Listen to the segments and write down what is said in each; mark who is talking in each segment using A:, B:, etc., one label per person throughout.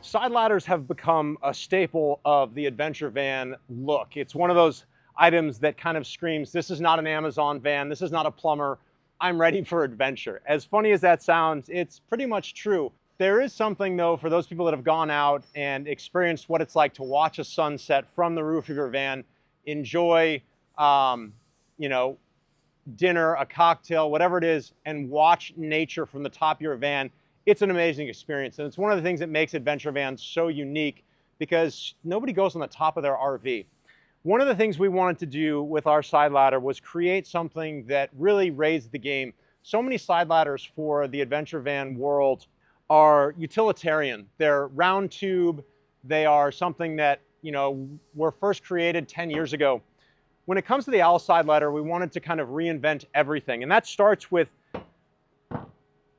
A: Side ladders have become a staple of the adventure van look. It's one of those items that kind of screams, this is not an Amazon van, this is not a plumber, I'm ready for adventure. As funny as that sounds, it's pretty much true. There is something though for those people that have gone out and experienced what it's like to watch a sunset from the roof of your van, enjoy, you know, dinner, a cocktail, whatever it is, and watch nature from the top of your van. It's an amazing experience. And it's one of the things that makes adventure vans so unique because nobody goes on the top of their RV. One of the things we wanted to do with our side ladder was create something that really raised the game. So many side ladders for the adventure van world are utilitarian. They're round tube. They are something that, you know, were first created 10 years ago. When it comes to the Owl side ladder, we wanted to kind of reinvent everything. And that starts with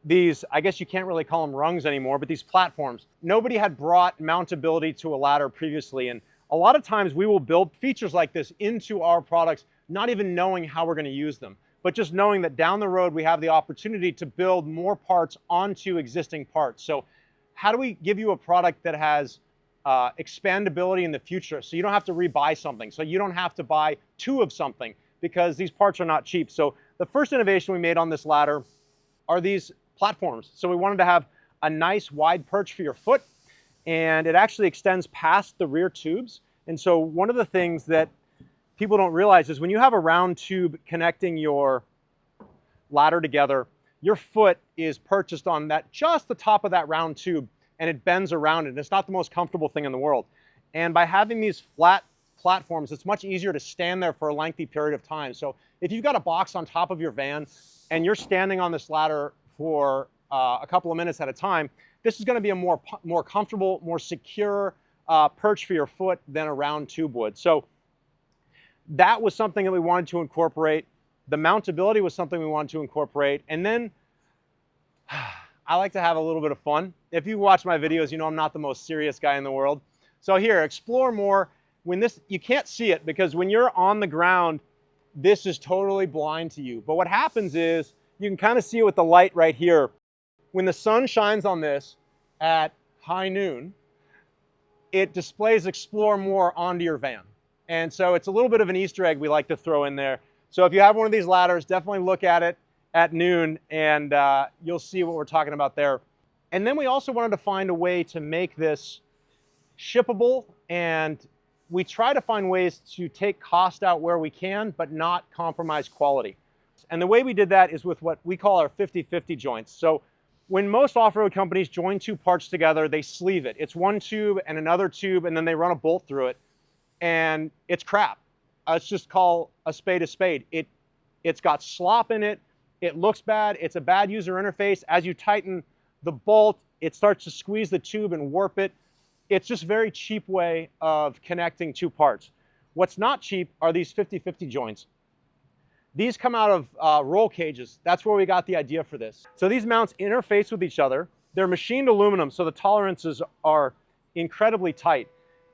A: these, I guess you can't really call them rungs anymore, but these platforms. Nobody had brought mountability to a ladder previously. And a lot of times we will build features like this into our products, not even knowing how we're going to use them, but just knowing that down the road we have the opportunity to build more parts onto existing parts. So how do we give you a product that has expandability in the future, so you don't have to rebuy something, so you don't have to buy two of something, because these parts are not cheap. So the first innovation we made on this ladder are these platforms. So we wanted to have a nice wide perch for your foot, and it actually extends past the rear tubes. And so one of the things that people don't realize is when you have a round tube connecting your ladder together, your foot is purchased on that, just the top of that round tube, and it bends around it. And it's not the most comfortable thing in the world. And by having these flat platforms, it's much easier to stand there for a lengthy period of time. So if you've got a box on top of your van and you're standing on this ladder for a couple of minutes at a time, this is going to be a more comfortable, more secure perch for your foot than a round tube would. So that was something that we wanted to incorporate. The mountability was something we wanted to incorporate. And then I like to have a little bit of fun. If you watch my videos, you know I'm not the most serious guy in the world. So here, explore more. When this, you can't see it because when you're on the ground, this is totally blind to you. But what happens is you can kind of see it with the light right here. When the sun shines on this at high noon, it displays Explore More onto your van. And so it's a little bit of an Easter egg we like to throw in there. So if you have one of these ladders, definitely look at it at noon and you'll see what we're talking about there. And then we also wanted to find a way to make this shippable, and we try to find ways to take cost out where we can, but not compromise quality. And the way we did that is with what we call our 50/50 joints. So when most off-road companies join two parts together, they sleeve it. It's one tube and another tube, and then they run a bolt through it. And it's crap. Let's just call a spade a spade. It's got slop in it. It looks bad. It's a bad user interface. As you tighten the bolt, it starts to squeeze the tube and warp it. It's just a very cheap way of connecting two parts. What's not cheap are these 50/50 joints. These come out of roll cages. That's where we got the idea for this. So these mounts interface with each other. They're machined aluminum, so the tolerances are incredibly tight.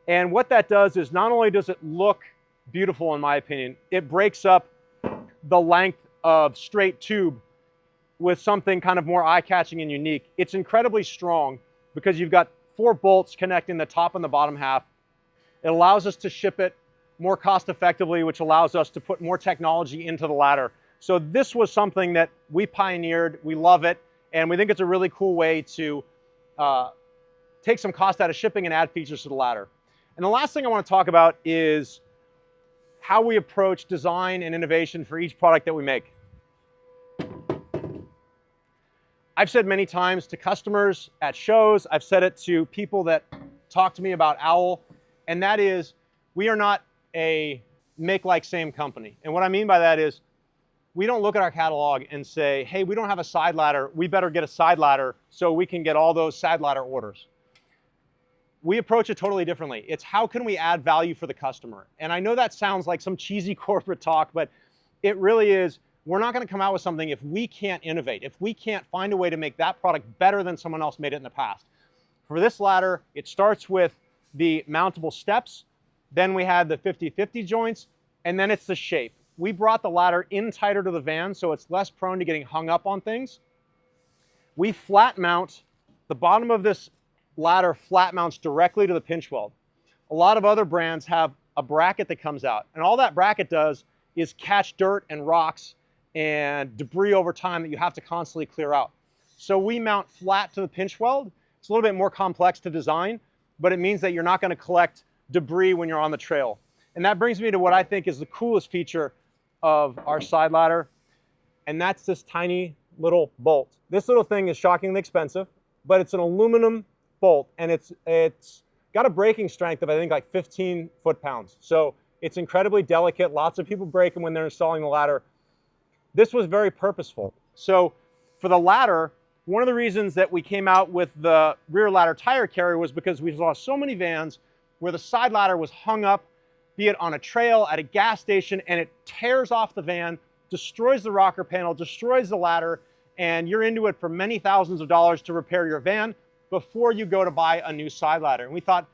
A: And what that does is not only does it look beautiful, in my opinion, it breaks up the length of straight tube with something kind of more eye-catching and unique. It's incredibly strong because you've got 4 bolts connecting the top and the bottom half. It allows us to ship it more cost effectively, which allows us to put more technology into the ladder. So this was something that we pioneered, we love it, and we think it's a really cool way to take some cost out of shipping and add features to the ladder. And the last thing I want to talk about is how we approach design and innovation for each product that we make. I've said many times to customers at shows, I've said it to people that talk to me about Owl, and that is, we are not a make-like-same company. And what I mean by that is, we don't look at our catalog and say, hey, we don't have a side ladder, we better get a side ladder so we can get all those side ladder orders. We approach it totally differently. It's how can we add value for the customer? And I know that sounds like some cheesy corporate talk, but it really is. We're not going to come out with something if we can't innovate, if we can't find a way to make that product better than someone else made it in the past. For this ladder, it starts with the mountable steps, then we had the 50/50 joints, and then it's the shape. We brought the ladder in tighter to the van so it's less prone to getting hung up on things. We flat mount the bottom of this ladder flat mounts directly to the pinch weld. A lot of other brands have a bracket that comes out, and all that bracket does is catch dirt and rocks and debris over time that you have to constantly clear out. So we mount flat to the pinch weld. It's a little bit more complex to design, but it means that you're not going to collect debris when you're on the trail. And that brings me to what I think is the coolest feature of our side ladder, and that's this tiny little bolt. This little thing is shockingly expensive, but it's an aluminum bolt, and it's got a breaking strength of I think like 15 foot-pounds. So it's incredibly delicate. Lots of people break them when they're installing the ladder. This was very purposeful. So for the ladder, one of the reasons that we came out with the rear ladder tire carrier was because we saw so many vans where the side ladder was hung up, be it on a trail, at a gas station, and it tears off the van, destroys the rocker panel, destroys the ladder, and you're into it for many thousands of dollars to repair your van before you go to buy a new side ladder. And we thought,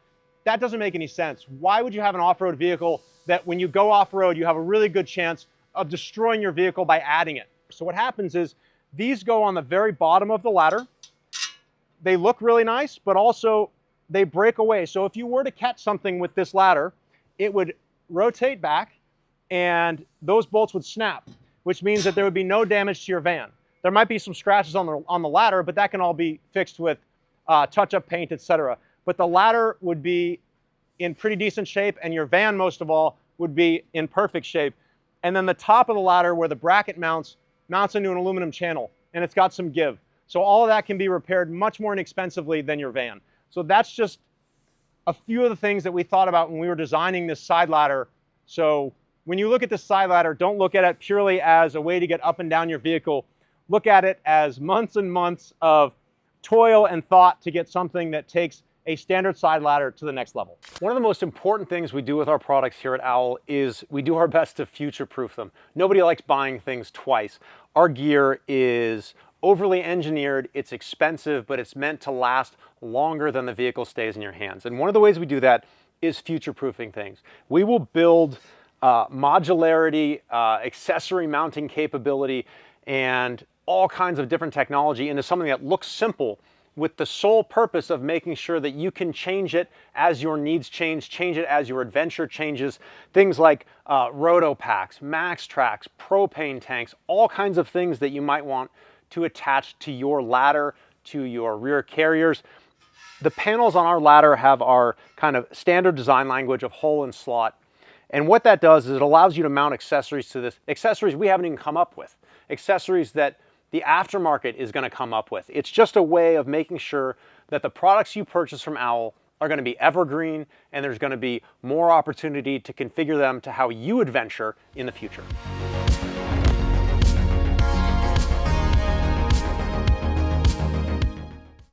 A: that doesn't make any sense. Why would you have an off-road vehicle that when you go off-road, you have a really good chance of destroying your vehicle by adding it? So what happens is these go on the very bottom of the ladder. They look really nice, but also they break away. So if you were to catch something with this ladder, it would rotate back and those bolts would snap, which means that there would be no damage to your van. There might be some scratches on the ladder, but that can all be fixed with touch-up paint, etc. But the ladder would be in pretty decent shape, and your van, most of all, would be in perfect shape. And then the top of the ladder where the bracket mounts into an aluminum channel, and it's got some give. So all of that can be repaired much more inexpensively than your van. So that's just a few of the things that we thought about when we were designing this side ladder. So when you look at this side ladder, don't look at it purely as a way to get up and down your vehicle. Look at it as months and months of toil and thought to get something that takes a standard side ladder to the next level. One of the most important things we do with our products here at OWL is we do our best to future-proof them. Nobody likes buying things twice. Our gear is overly engineered, it's expensive, but it's meant to last longer than the vehicle stays in your hands. And one of the ways we do that is future-proofing things. We will build modularity, accessory mounting capability, and all kinds of different technology into something that looks simple, with the sole purpose of making sure that you can change it as your needs change it as your adventure changes. Things like roto packs, max tracks, propane tanks, all kinds of things that you might want to attach to your ladder, to your rear carriers. The panels on our ladder have our kind of standard design language of hole and slot. And what that does is it allows you to mount accessories to this, accessories we haven't even come up with, accessories that the aftermarket is going to come up with. It's just a way of making sure that the products you purchase from OWL are going to be evergreen, and there's going to be more opportunity to configure them to how you adventure in the future.